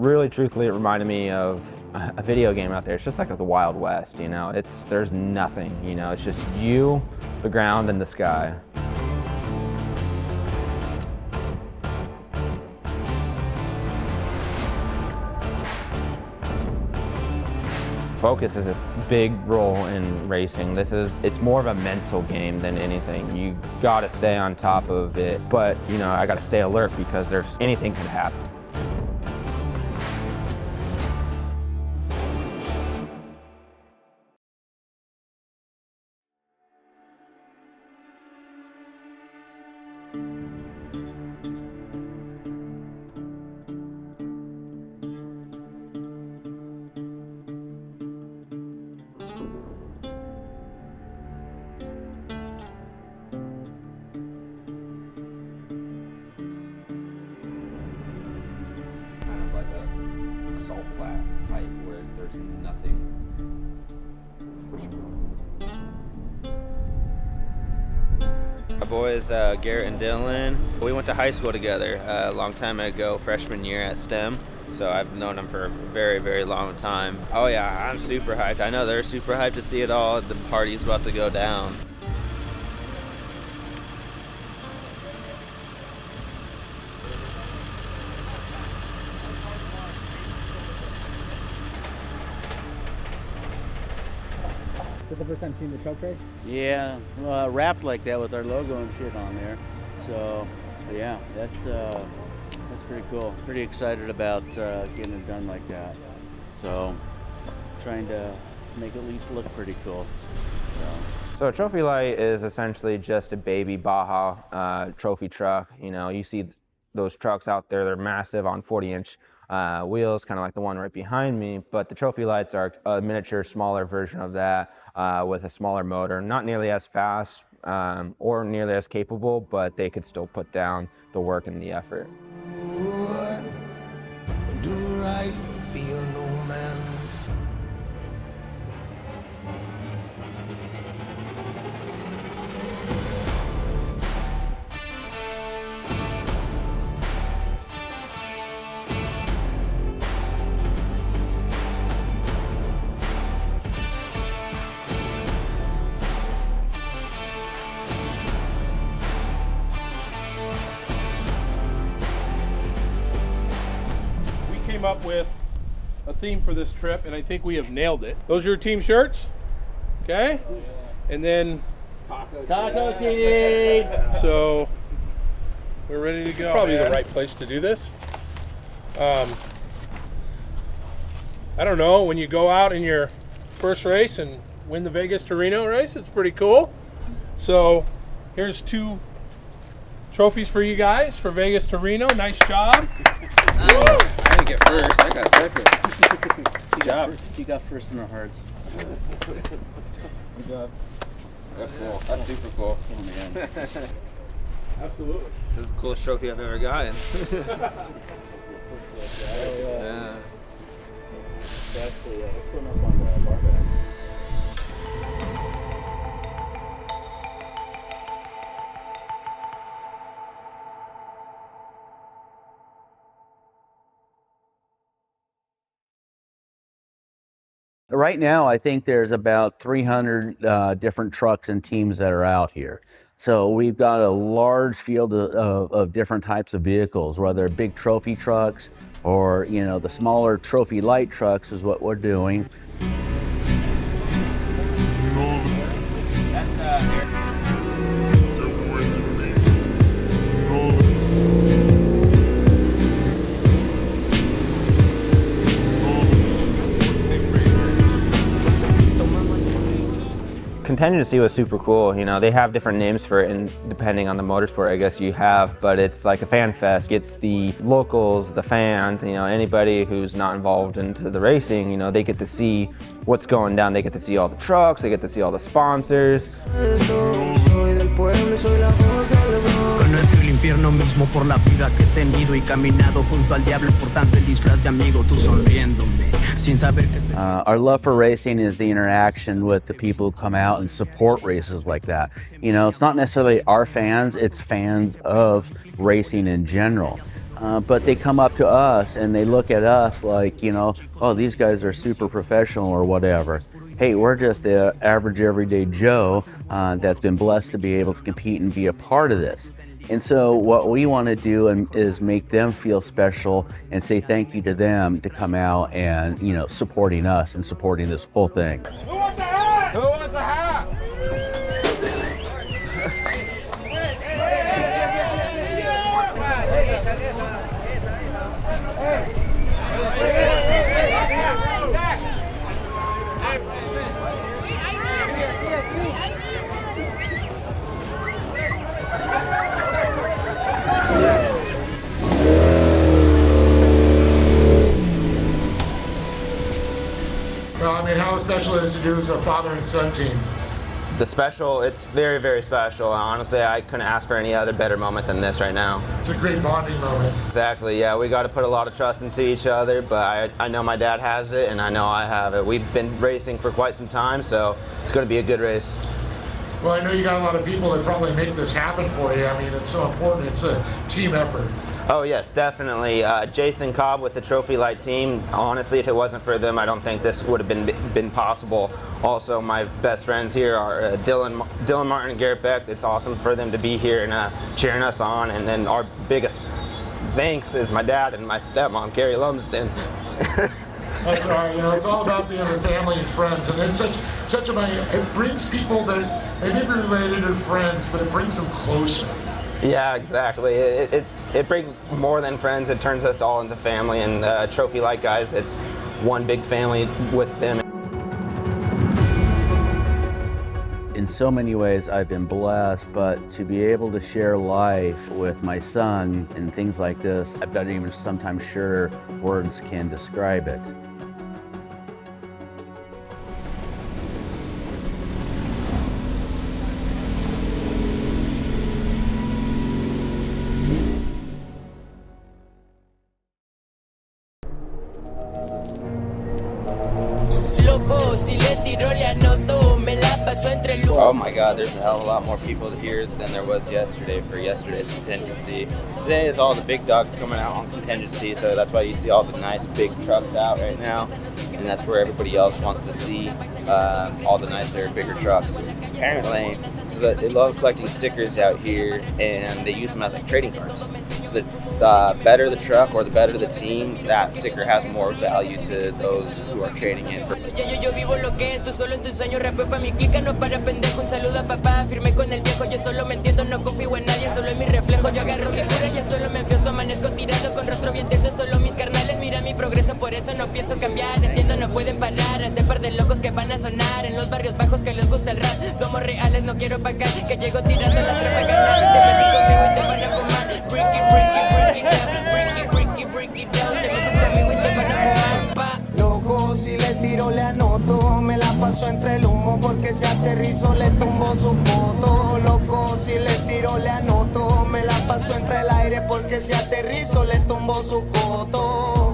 really truthfully, it reminded me of a video game out there. It's just like the Wild West, you know? There's nothing, you know? It's just you, the ground, and the sky. Focus is a big role in racing. It's more of a mental game than anything. You gotta stay on top of it, but you know, I gotta stay alert because anything could happen. Like a salt flat height where there's nothing. My boys Garrett and Dylan, we went to high school together a long time ago, freshman year at STEM. So I've known them for a very, very long time. Oh yeah, I'm super hyped. I know they're super hyped to see it all. The party's about to go down. Is that the first time seeing the truck ray? Yeah, wrapped like that with our logo and shit on there. So, yeah, that's pretty cool. Pretty excited about getting it done like that. So, trying to make it at least look pretty cool. So a trophy light is essentially just a baby Baja trophy truck. You know, you see those trucks out there, they're massive on 40-inch wheels, kind of like the one right behind me, but the trophy lights are a miniature, smaller version of that with a smaller motor, not nearly as fast or nearly as capable, but they could still put down the work and the effort. Do right, feel no man. Up with a theme for this trip, and I think we have nailed it. Those are your team shirts, okay? And then Taco team! So we're ready to go. Probably the right place to do this. I don't know, when you go out in your first race and win the Vegas to Reno race, it's pretty cool. So here's 2 trophies for you guys for Vegas to Reno. Nice job. I didn't get first, I got second. Good job. You got first in our hearts. Good job. That's cool. That's super cool. Oh, man. Absolutely. This is the coolest trophy I've ever gotten. Yeah. Actually, let's put them up on the bar back. Right now, I think there's about 300 different trucks and teams that are out here. So we've got a large field of different types of vehicles, whether big trophy trucks or, you know, the smaller trophy light trucks is what we're doing. Contingency was super cool. You know, they have different names for it, and depending on the motorsport, I guess you have, but it's like a fan fest. It's the locals, the fans, you know, anybody who's not involved into the racing, you know, they get to see what's going down. They get to see all the trucks, they get to see all the sponsors. Infierno mismo por la vida que he tenido y caminado junto al diablo, por tanto el disfraz de amigo, tú sonriéndome sin saber que Our love for racing is the interaction with the people who come out and support races like that. You know, it's not necessarily our fans, it's fans of racing in general. but they come up to us and they look at us like, you know, oh, these guys are super professional or whatever. Hey, we're just the average everyday Joe that's been blessed to be able to compete and be a part of this. And so what we want to do is make them feel special and say thank you to them to come out and, you know, supporting us and supporting this whole thing. Who wants a hat? Who wants a hat? Well, I mean, how special it is to do as a father and son team. The special, it's very, very special. Honestly, I couldn't ask for any other better moment than this right now. It's a great bonding moment. Exactly, yeah, we got to put a lot of trust into each other, but I know my dad has it and I know I have it. We've been racing for quite some time, so it's going to be a good race. Well, I know you got a lot of people that probably make this happen for you. I mean, it's so important. It's a team effort. Oh yes, definitely. Jason Cobb with the Trophy Light team. Honestly, if it wasn't for them, I don't think this would have been possible. Also, my best friends here are Dylan Martin and Garrett Beck. It's awesome for them to be here and cheering us on. And then our biggest thanks is my dad and my stepmom, Carrie Lumsden. That's all right. You know, it's all about being with family and friends, and it's such a. It brings people that they may be related or friends, but it brings them closer. Yeah, exactly. It brings more than friends. It turns us all into family. And Trophy Light guys, it's one big family with them. In so many ways, I've been blessed, but to be able to share life with my son and things like this, I'm not even sometimes sure words can describe it. Oh my God, there's a hell of a lot more people here than there was yesterday for yesterday's Contingency. Today is all the big dogs coming out on Contingency, so that's why you see all the nice big trucks out right now, and that's where everybody else wants to see all the nicer, bigger trucks. Apparently, so that they love collecting stickers out here, and they use them as like trading cards. So the better the truck or the better the team, that sticker has more value to those who are trading it. Yo vivo lo que es, tú solo en tus sueños, rapeo pa' mi clica, no para pendejo, un saludo a papá, firme con el viejo, yo solo me entiendo, no confío en nadie, solo en mi reflejo, yo agarro mi cura, yo solo me enfiosto, amanezco tirado con rostro bien teso, solo mis carnales, mira mi progreso, por eso no pienso cambiar, entiendo, no pueden parar, a este par de locos que van a sonar, en los barrios bajos que les gusta el rap, somos reales, no quiero pagar, que llego tirando la trampa carnal, te metes conmigo y te van a fumar, break it down, te metes conmigo y te van a fumar, pa. Loco, si le tiro le anoto, me la paso entre el humo porque si aterrizo le tumbo su foto. Loco, si le tiro le anoto, me la paso entre el aire porque si aterrizo le tumbo su coto.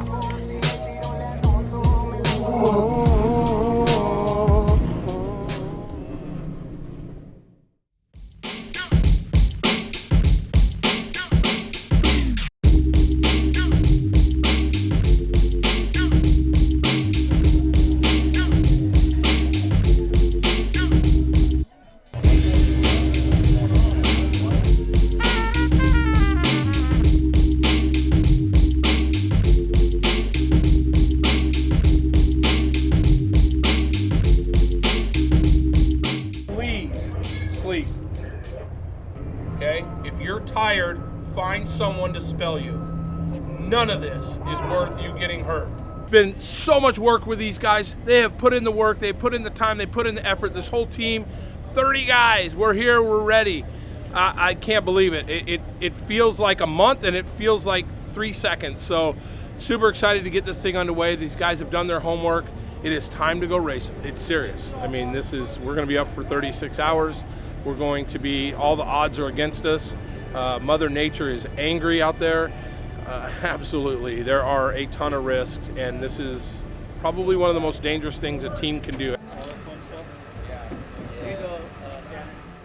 Okay? If you're tired, find someone to spell you. None of this is worth you getting hurt. Been so much work with these guys. They have put in the work, they put in the time, they put in the effort. This whole team, 30 guys, we're here, we're ready. I can't believe it. It feels like a month and it feels like 3 seconds. So super excited to get this thing underway. These guys have done their homework. It is time to go racing. It's serious. I mean, we're gonna be up for 36 hours. We're going to be, all the odds are against us. Mother Nature is angry out there. Absolutely, there are a ton of risks, and this is probably one of the most dangerous things a team can do.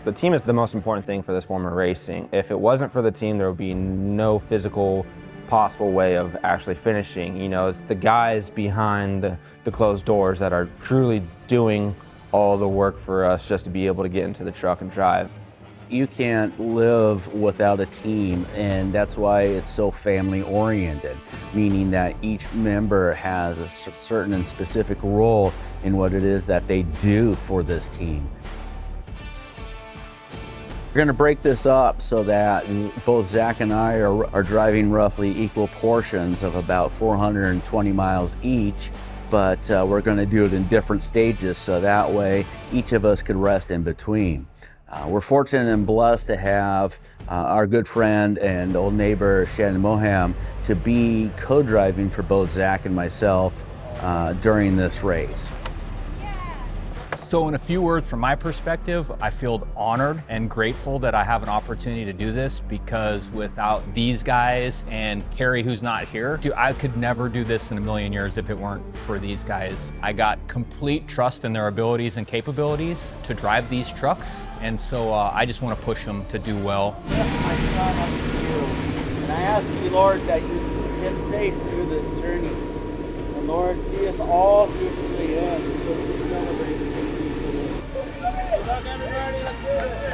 The team is the most important thing for this form of racing. If it wasn't for the team, there would be no physical possible way of actually finishing. You know, it's the guys behind the closed doors that are truly doing all the work for us just to be able to get into the truck and drive. You can't live without a team, and that's why it's so family oriented, meaning that each member has a certain and specific role in what it is that they do for this team. We're going to break this up so that both Zach and I are driving roughly equal portions of about 420 miles each, but we're going to do it in different stages so that way each of us could rest in between. We're fortunate and blessed to have our good friend and old neighbor Shannon Moham to be co-driving for both Zach and myself during this race. So in a few words, from my perspective, I feel honored and grateful that I have an opportunity to do this, because without these guys and Carrie, who's not here, I could never do this in a million years if it weren't for these guys. I got complete trust in their abilities and capabilities to drive these trucks, and so I just want to push them to do well. Lift my son up to you, and I ask you, Lord, that you keep him safe through this journey. And Lord, see us all through to the end so we can celebrate. Good luck, everybody. Let's do this.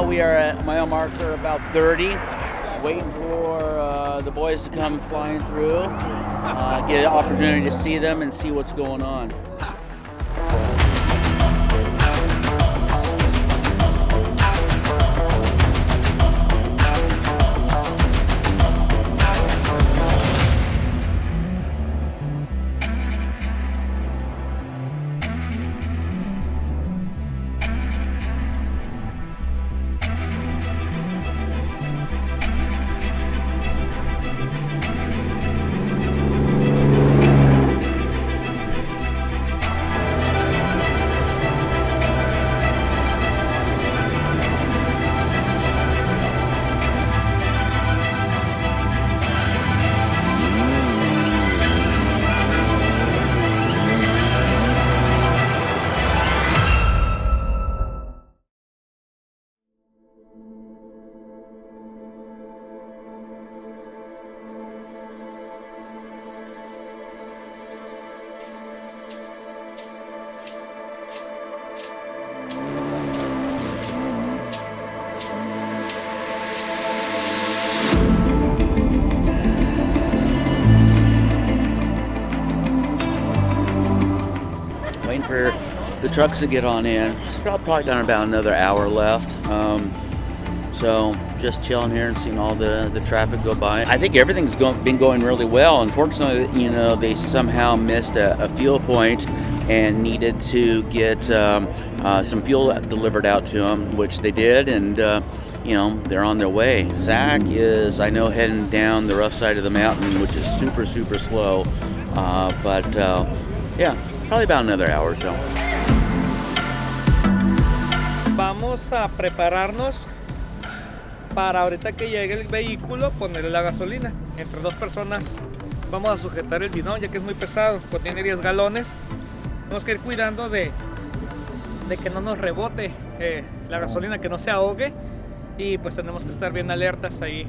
We are at mile marker about 30, waiting for the boys to come flying through, get an opportunity to see them and see what's going on. Waiting for the trucks to get on in. It's probably got about another hour left. So just chilling here and seeing all the traffic go by. I think everything's been going really well. Unfortunately, you know, they somehow missed a fuel point and needed to get some fuel delivered out to them, which they did, and you know, they're on their way. Zach is, I know, heading down the rough side of the mountain, which is super slow, but yeah, probably about another hour or so. Vamos a prepararnos para ahorita que llegue el vehículo ponerle la gasolina. Entre dos personas vamos a sujetar el bidón ya que es muy pesado, contiene 10 galones. Tenemos que ir cuidando de que no nos rebote la gasolina, que no se ahogue, y pues tenemos que estar bien alertas ahí.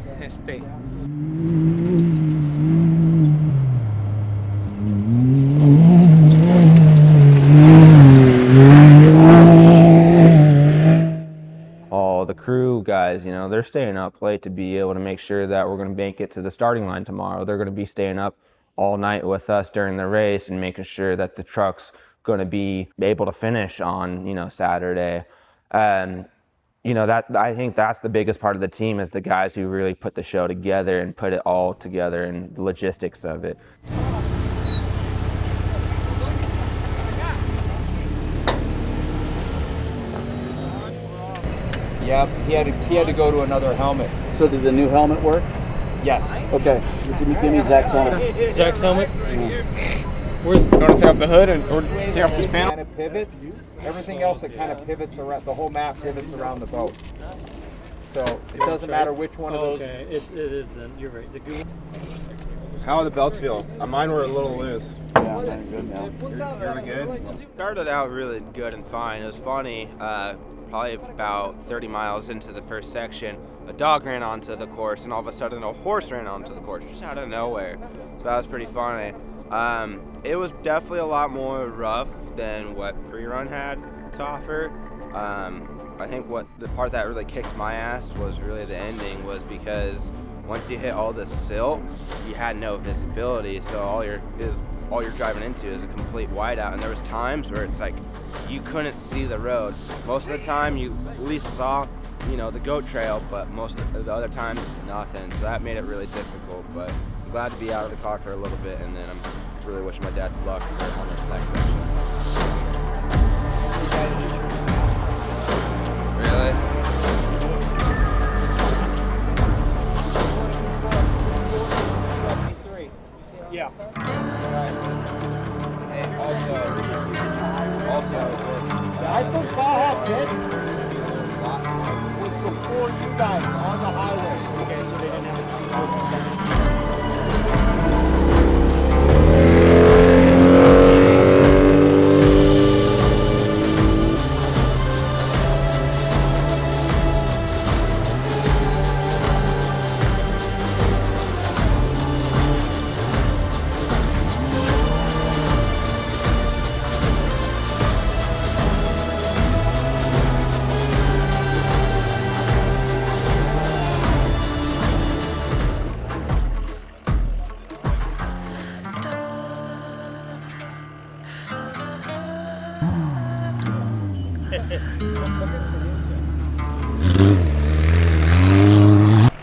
All the crew guys, you know, they're staying up late to be able to make sure that we're going to make it to the starting line tomorrow. They're going to be staying up all night with us during the race and making sure that the truck's going to be able to finish on, you know, Saturday. You know, that I think that's the biggest part of the team, is the guys who really put the show together and put it all together and the logistics of it. Yep, he had to go to another helmet. So did the new helmet work? Yes. Okay, give me Zach's helmet. Zach's helmet. Where's, you want to take off the hood or take off this panel? Kind of pivots. Everything else that kind of pivots around, the whole map pivots around the boat. So it doesn't matter which one of those. Okay, it is then. You're right. How are the belts feel? Mine were a little loose. Yeah, I'm good now. You're good? Started out really good and fine. It was funny. Probably about 30 miles into the first section, a dog ran onto the course, and all of a sudden a horse ran onto the course just out of nowhere. So that was pretty funny. It was definitely a lot more rough than what pre-run had to offer. I think what the part that really kicked my ass was really the ending, was because once you hit all the silt, you had no visibility, so all you're driving into is a complete whiteout. And there was times where it's like you couldn't see the road. Most of the time you at least saw, you know, the goat trail, but most of the other times nothing. So that made it really difficult, but I'm glad to be out of the car for a little bit, and then I'm really wishing my dad luck on this next section. Really? Yeah. And also, I think Baja Pit was before you guys on the highway. Okay, so they didn't have a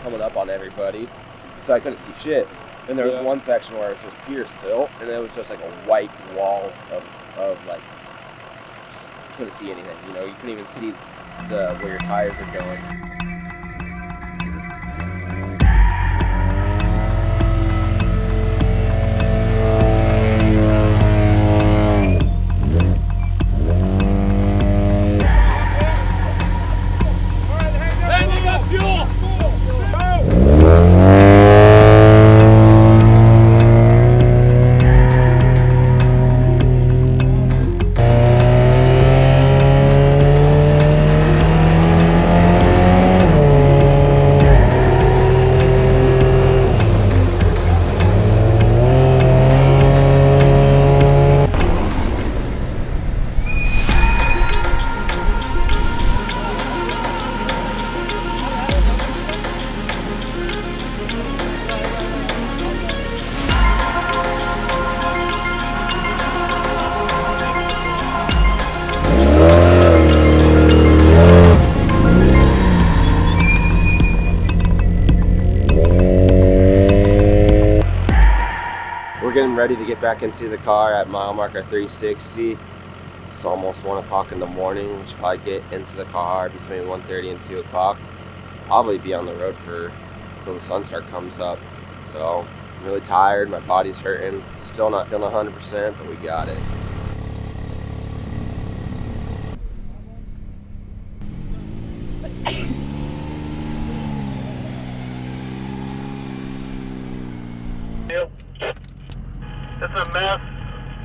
coming up on everybody, so I couldn't see shit. And there was one section where it was just pure silt, and it was just like a white wall of like, just couldn't see anything. You know, you couldn't even see where your tires are going. We're getting ready to get back into the car at mile marker 360. It's almost 1 o'clock in the morning. We should probably get into the car between 1:30 and 2 o'clock. Probably be on the road until the sunstart comes up. So I'm really tired, my body's hurting. Still not feeling 100%, but we got it. It's a mass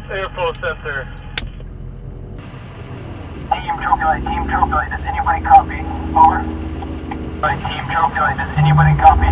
airflow sensor. Team Trophy Light, does anybody copy? Over. Right, Team Trophy Light, does anybody copy?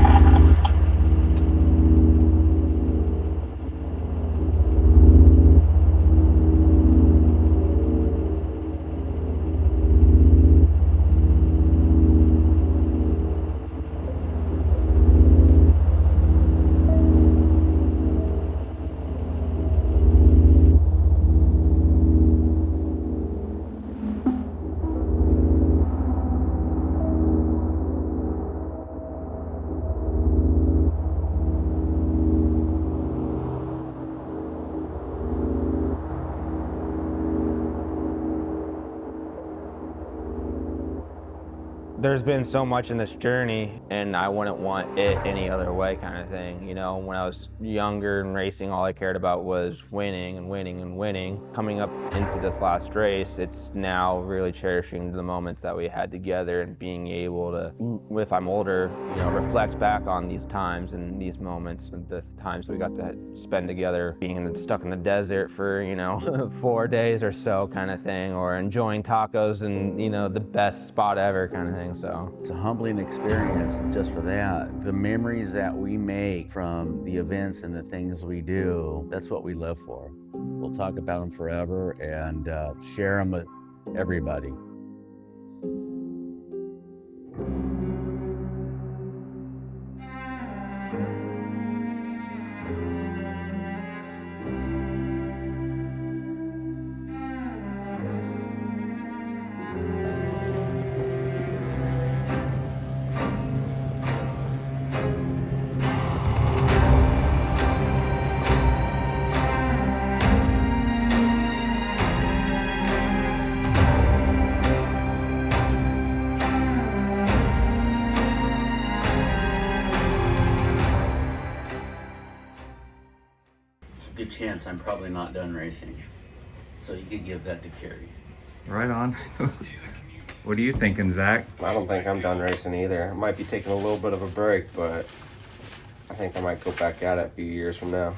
There's been so much in this journey, and I wouldn't want it any other way, kind of thing. You know, when I was younger and racing, all I cared about was winning and winning and winning. Coming up into this last race, it's now really cherishing the moments that we had together and being able to, if I'm older, you know, reflect back on these times and these moments and the times we got to spend together, being stuck in the desert for, you know, 4 days or so, kind of thing, or enjoying tacos and, you know, the best spot ever, kind of thing. So it's a humbling experience just for that. The memories that we make from the events and the things we do, that's what we live for. We'll talk about them forever and share them with everybody. Good chance I'm probably not done racing. So you could give that to Carrie. Right on. What are you thinking, Zach? I don't think I'm done racing either. I might be taking a little bit of a break, but I think I might go back at it a few years from now.